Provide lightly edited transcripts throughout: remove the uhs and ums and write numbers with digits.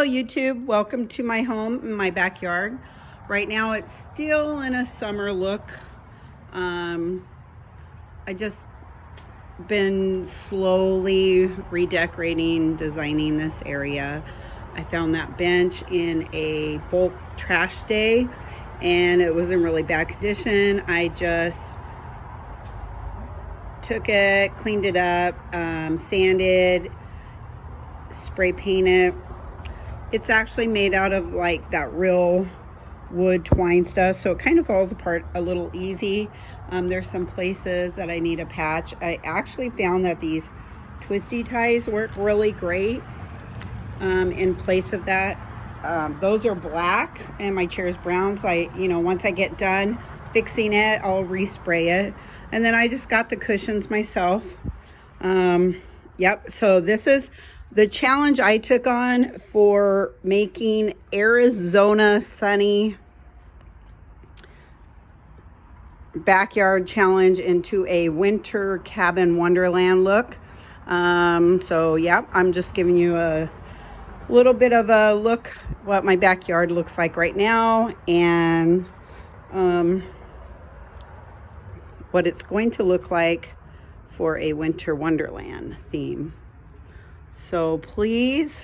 YouTube, welcome to my home in my backyard. Right now it's still in a summer look. I just been slowly redecorating, designing this area. I found that bench in a bulk trash day and it was in really bad condition. I just took it, cleaned it up, sanded, spray painted. It's actually made out of like that real wood twine stuff, so it kind of falls apart a little easy. There's some places that I need a patch. I actually found that these twisty ties work really great in place of that. Those are black and my chair is brown, so once I get done fixing it, I'll respray it. And then I just got the cushions myself. Yep, so this is the challenge I took on for making Arizona sunny backyard challenge into a winter cabin wonderland look. So yeah, I'm just giving you a little bit of a look what my backyard looks like right now, and what it's going to look like for a winter wonderland theme. So please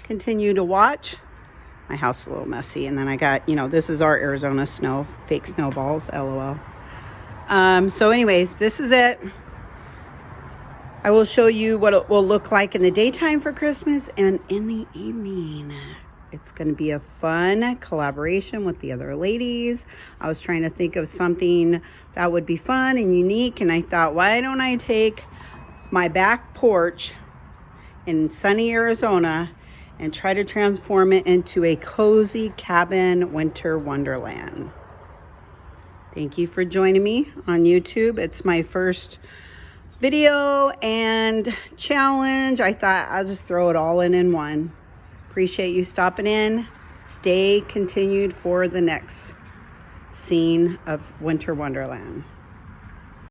continue to watch. My house is a little messy, and then I got, this is our Arizona snow, fake snowballs, LOL. So anyways, this is it. I will show you what it will look like in the daytime for Christmas and in the evening. It's going to be a fun collaboration with the other ladies. I was trying to think of something that would be fun and unique, and I thought, why don't I take my back porch in sunny Arizona and try to transform it into a cozy cabin winter wonderland. Thank you for joining me on YouTube. It's my first video and challenge. I thought I'll just throw it all in one. Appreciate you stopping in. Stay continued for the next scene of winter wonderland.